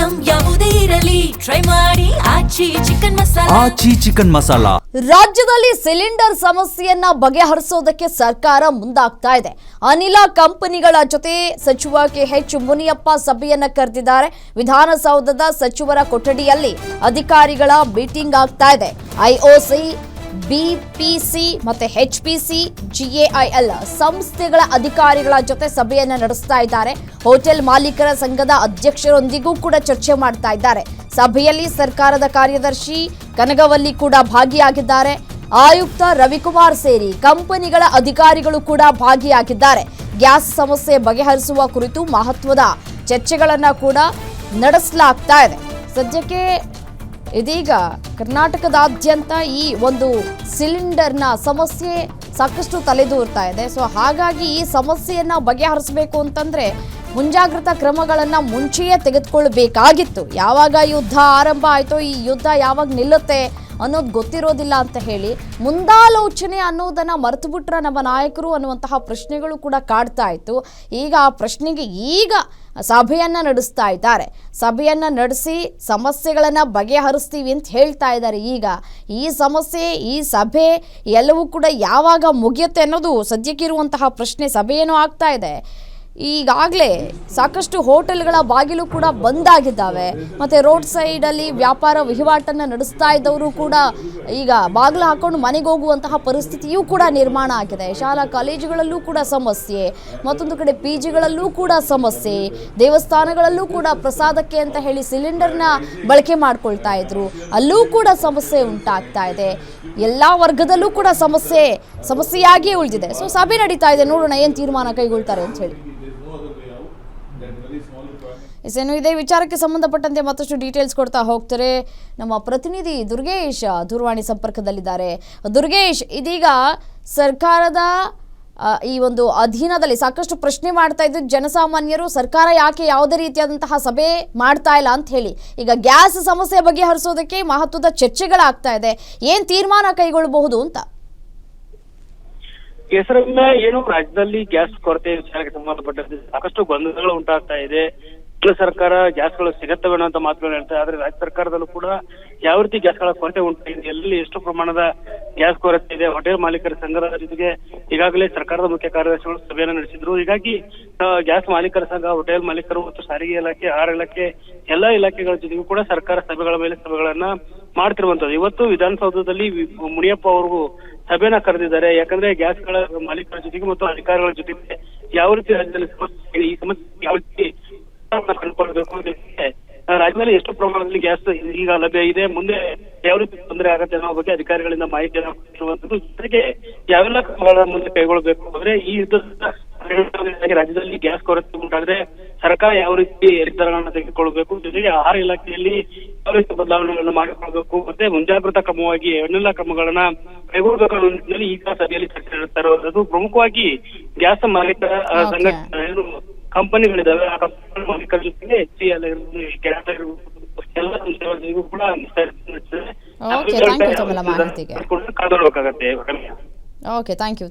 Item ಯಾವುದೇ ಇರಲಿ try ಮಾಡಿ ಆಚಿ ಚಿಕನ್ ಮಸಾಲಾ. ರಾಜ್ಯದಲ್ಲಿ ಸಿಲಿಂಡರ್ ಸಮಸ್ಯೆಯನ್ನ ಬಗೆಹರಿಸೋದಕ್ಕೆ ಸರ್ಕಾರ ಮುಂದಾಗ್ತಾ ಇದೆ. ಅನಿಲ ಕಂಪನಿಗಳ ಜೊತೆ ಸಚಿವ KH ಮುನಿಯಪ್ಪ ಸಭೆಯನ್ನ ಕರೆದಿದ್ದಾರೆ. ವಿಧಾನಸೌಧದ ಸಚಿವರ ಕೊಠಡಿಯಲ್ಲಿ ಅಧಿಕಾರಿಗಳ ಮೀಟಿಂಗ್ ಆಗ್ತಾ ಇದೆ. IOC, BPC ಮತ್ತೆ HPC, GAIL ಸಂಸ್ಥೆಗಳ ಅಧಿಕಾರಿಗಳ ಜೊತೆ ಸಭೆಯನ್ನ ನಡೆಸ್ತಾ ಇದ್ದಾರೆ. ಹೋಟೆಲ್ ಮಾಲೀಕರ ಸಂಘದ ಅಧ್ಯಕ್ಷರೊಂದಿಗೂ ಕೂಡ ಚರ್ಚೆ ಮಾಡ್ತಾ ಇದ್ದಾರೆ. ಸಭೆಯಲ್ಲಿ ಸರ್ಕಾರದ ಕಾರ್ಯದರ್ಶಿ ಕನಗವಲ್ಲಿ ಕೂಡ ಭಾಗಿಯಾಗಿದ್ದಾರೆ. ಆಯುಕ್ತ ರವಿಕುಮಾರ್ ಸೇರಿ ಕಂಪನಿಗಳ ಅಧಿಕಾರಿಗಳು ಕೂಡ ಭಾಗಿಯಾಗಿದ್ದಾರೆ. ಗ್ಯಾಸ್ ಸಮಸ್ಯೆ ಬಗೆಹರಿಸುವ ಕುರಿತು ಮಹತ್ವದ ಚರ್ಚೆಗಳನ್ನ ಕೂಡ ನಡೆಸಲಾಗ್ತಾ ಇದೆ. ಸದ್ಯಕ್ಕೆ ಇದೀಗ ಕರ್ನಾಟಕದಾದ್ಯಂತ ಈ ಒಂದು ಸಿಲಿಂಡರ್ನ ಸಮಸ್ಯೆ ಸಾಕಷ್ಟು ತಲೆದೂರ್ತಾ ಇದೆ. ಸೊ ಹಾಗಾಗಿ ಈ ಸಮಸ್ಯೆಯನ್ನ ಬಗೆಹರಿಸಬೇಕು ಅಂತಂದ್ರೆ ಮುಂಜಾಗ್ರತಾ ಕ್ರಮಗಳನ್ನು ಮುಂಚೆಯೇ ತೆಗೆದುಕೊಳ್ಳಬೇಕಾಗಿತ್ತು. ಯಾವಾಗ ಯುದ್ಧ ಆರಂಭ ಆಯಿತೋ, ಈ ಯುದ್ಧ ಯಾವಾಗ ನಿಲ್ಲುತ್ತೆ ಅನ್ನೋದು ಗೊತ್ತಿರೋದಿಲ್ಲ ಅಂತ ಹೇಳಿ ಮುಂದಾಲೋಚನೆ ಅನ್ನೋದನ್ನು ಮರೆತು ಬಿಟ್ರೆ ನಮ್ಮ ನಾಯಕರು ಅನ್ನುವಂತಹ ಪ್ರಶ್ನೆಗಳು ಕೂಡ ಕಾಡ್ತಾ ಇತ್ತು. ಈಗ ಆ ಪ್ರಶ್ನೆಗೆ ಈಗ ಸಭೆಯನ್ನು ನಡೆಸ್ತಾ ಇದ್ದಾರೆ. ಸಭೆಯನ್ನು ನಡೆಸಿ ಸಮಸ್ಯೆಗಳನ್ನು ಬಗೆಹರಿಸ್ತೀವಿ ಅಂತ ಹೇಳ್ತಾ ಇದ್ದಾರೆ. ಈಗ ಈ ಸಮಸ್ಯೆ, ಈ ಸಭೆ ಎಲ್ಲವೂ ಕೂಡ ಯಾವಾಗ ಮುಗಿಯುತ್ತೆ ಅನ್ನೋದು ಸದ್ಯಕ್ಕಿರುವಂತಹ ಪ್ರಶ್ನೆ. ಸಭೆಯೇನೂ ಆಗ್ತಾ ಇದೆ. ಈಗಾಗಲೇ ಸಾಕಷ್ಟು ಹೋಟೆಲ್ಗಳ ಬಾಗಿಲು ಕೂಡ ಬಂದಾಗಿದ್ದಾವೆ. ಮತ್ತು ರೋಡ್ ಸೈಡಲ್ಲಿ ವ್ಯಾಪಾರ ವಹಿವಾಟನ್ನು ನಡೆಸ್ತಾ ಇದ್ದವರು ಕೂಡ ಈಗ ಬಾಗಿಲು ಹಾಕೊಂಡು ಮನೆಗೆ ಹೋಗುವಂತಹ ಪರಿಸ್ಥಿತಿಯೂ ಕೂಡ ನಿರ್ಮಾಣ ಆಗಿದೆ. ಶಾಲಾ ಕಾಲೇಜುಗಳಲ್ಲೂ ಕೂಡ ಸಮಸ್ಯೆ, ಮತ್ತೊಂದು ಕಡೆ PGಗಳಲ್ಲೂ ಕೂಡ ಸಮಸ್ಯೆ, ದೇವಸ್ಥಾನಗಳಲ್ಲೂ ಕೂಡ ಪ್ರಸಾದಕ್ಕೆ ಅಂತ ಹೇಳಿ ಸಿಲಿಂಡರ್ನ ಬಳಕೆ ಮಾಡ್ಕೊಳ್ತಾ ಇದ್ರು, ಅಲ್ಲೂ ಕೂಡ ಸಮಸ್ಯೆ ಉಂಟಾಗ್ತಾ ಇದೆ. ಎಲ್ಲ ವರ್ಗದಲ್ಲೂ ಕೂಡ ಸಮಸ್ಯೆಯಾಗಿಯೇ ಉಳಿದಿದೆ. ಸೊ ಸಭೆ ನಡೀತಾ ಇದೆ, ನೋಡೋಣ ಏನು ತೀರ್ಮಾನ ಕೈಗೊಳ್ತಾರೆ ಅಂತ ಹೇಳಿ. ಇನ್ನು ಇದೇ ವಿಚಾರಕ್ಕೆ ಸಂಬಂಧಪಟ್ಟಂತೆ ಮತ್ತಷ್ಟು ಡೀಟೇಲ್ಸ್ ಕೊಡ್ತಾ ಹೋಗ್ತಾರೆ ನಮ್ಮ ಪ್ರತಿನಿಧಿ ದುರ್ಗೇಶ್ ದೂರವಾಣಿ ಸಂಪರ್ಕದಲ್ಲಿದ್ದಾರೆ. ದುರ್ಗೇಶ್, ಇದೀಗ ಸರ್ಕಾರದ ಈ ಒಂದು ಅಧೀನದಲ್ಲಿ ಸಾಕಷ್ಟು ಪ್ರಶ್ನೆ ಮಾಡ್ತಾ ಇದ್ದು ಜನಸಾಮಾನ್ಯರು, ಸರ್ಕಾರ ಯಾಕೆ ಯಾವುದೇ ರೀತಿಯಾದಂತಹ ಸಭೆ ಮಾಡ್ತಾ ಇಲ್ಲ ಅಂತ ಹೇಳಿ. ಈಗ ಗ್ಯಾಸ್ ಸಮಸ್ಯೆ ಬಗೆಹರಿಸೋದಕ್ಕೆ ಮಹತ್ವದ ಚರ್ಚೆಗಳಾಗ್ತಾ ಇದೆ. ಏನ್ ತೀರ್ಮಾನ ಕೈಗೊಳ್ಳಬಹುದು ಅಂತ? ಹೆಸರನ್ನ ಏನು ರಾಜ್ಯದಲ್ಲಿ ಗ್ಯಾಸ್ ಕೊರತೆ ವಿಚಾರಕ್ಕೆ ಸಂಬಂಧಪಟ್ಟಂತೆ ಸಾಕಷ್ಟು ಗೊಂದಲಗಳು ಉಂಟಾಗ್ತಾ ಇದೆ. ಕೇಂದ್ರ ಸರ್ಕಾರ ಗ್ಯಾಸ್ಗಳು ಸಿಗತ್ತವೇನೋ ಅಂತ ಮಾತುಗಳು ಹೇಳ್ತಾರೆ. ಆದ್ರೆ ರಾಜ್ಯ ಸರ್ಕಾರದಲ್ಲೂ ಕೂಡ ಯಾವ ರೀತಿ ಗ್ಯಾಸ್ಗಳ ಕೊರತೆ ಉಂಟಾಗಿದೆ, ಎಲ್ಲಿ ಎಷ್ಟು ಪ್ರಮಾಣದ ಗ್ಯಾಸ್ ಕೊರತೆ ಇದೆ, ಹೋಟೆಲ್ ಮಾಲೀಕರ ಸಂಘದ ಜೊತೆಗೆ ಈಗಾಗಲೇ ಸರ್ಕಾರದ ಮುಖ್ಯ ಕಾರ್ಯದರ್ಶಿಗಳು ಸಭೆಯನ್ನು ನಡೆಸಿದ್ರು. ಹೀಗಾಗಿ ಗ್ಯಾಸ್ ಮಾಲೀಕರ ಸಂಘ, ಹೋಟೆಲ್ ಮಾಲೀಕರು ಮತ್ತು ಸಾರಿಗೆ ಇಲಾಖೆ, ಆಹಾರ ಇಲಾಖೆ, ಎಲ್ಲಾ ಇಲಾಖೆಗಳ ಜೊತೆಗೂ ಕೂಡ ಸರ್ಕಾರ ಸಭೆಗಳ ಮೇಲೆ ಸಭೆಗಳನ್ನ ಮಾಡ್ತಿರುವಂತದ್ದು. ಇವತ್ತು ವಿಧಾನಸೌಧದಲ್ಲಿ ಮುನಿಯಪ್ಪ ಅವರು ಸಭೆಯನ್ನ ಕರೆದಿದ್ದಾರೆ. ಯಾಕಂದ್ರೆ ಗ್ಯಾಸ್ಗಳ ಮಾಲೀಕರ ಜೊತೆಗೆ ಮತ್ತು ಅಧಿಕಾರಿಗಳ ಜೊತೆಗೆ ಯಾವ ರೀತಿ ರಾಜ್ಯದಲ್ಲಿ ಸಮಸ್ಯೆ, ಈ ಸಮಸ್ಯೆ ಯಾವ ರೀತಿ ಕಂಡುಕೊಳ್ಬೇಕು, ರಾಜ್ಯದಲ್ಲಿ ಎಷ್ಟು ಪ್ರಮಾಣದಲ್ಲಿ ಗ್ಯಾಸ್ ಈಗ ಲಭ್ಯ ಇದೆ, ಮುಂದೆ ಯಾವ ರೀತಿ ತೊಂದರೆ ಆಗತ್ತೆ ಅನ್ನೋ ಬಗ್ಗೆ ಅಧಿಕಾರಿಗಳಿಂದ ಮಾಹಿತಿಯನ್ನು ಕೊಟ್ಟಿರುವಂತದ್ದು. ಜೊತೆಗೆ ಯಾವೆಲ್ಲ ಕ್ರಮಗಳ ಮುಂದೆ ಕೈಗೊಳ್ಳಬೇಕು ಅಂದ್ರೆ ಈ ಯುದ್ಧದ ರಾಜ್ಯದಲ್ಲಿ ಗ್ಯಾಸ್ ಕೊರತೆ ಉಂಟಾದ್ರೆ ಸರ್ಕಾರ ಯಾವ ರೀತಿ ನಿರ್ಧಾರಗಳನ್ನ ತೆಗೆದುಕೊಳ್ಬೇಕು, ಜೊತೆಗೆ ಆಹಾರ ಇಲಾಖೆಯಲ್ಲಿ ಯಾವ ರೀತಿ ಬದಲಾವಣೆಗಳನ್ನು ಮಾಡಿಕೊಳ್ಬೇಕು, ಮತ್ತೆ ಮುಂಜಾಗ್ರತಾ ಕ್ರಮವಾಗಿ ಏನೆಲ್ಲ ಕ್ರಮಗಳನ್ನ ಕೈಗೊಳ್ಳಬೇಕು ಅನ್ನೋ ನಿಟ್ಟಿನಲ್ಲಿ ಈಗ ಸಭೆಯಲ್ಲಿ ಚರ್ಚೆ ನಡೆಸ್ತಾ ಇರುವಂತದ್ದು. ಪ್ರಮುಖವಾಗಿ ಗ್ಯಾಸ್ ಮಾಲೀಕರ ಸಂಘಟನೆ ಏನು ಕಂಪನಿಗಳಿದಾವೆ, ಆ ಕಂಪನಿ ಮಾಲೀಕರ ಜೊತೆಗೆ HCL ಎಲ್ಲ ಸಂಸ್ಥೆಗಳಿಗೂ ಕೂಡ ಕಾದು ನೋಡಬೇಕಾಗತ್ತೆ. Okay, thank you.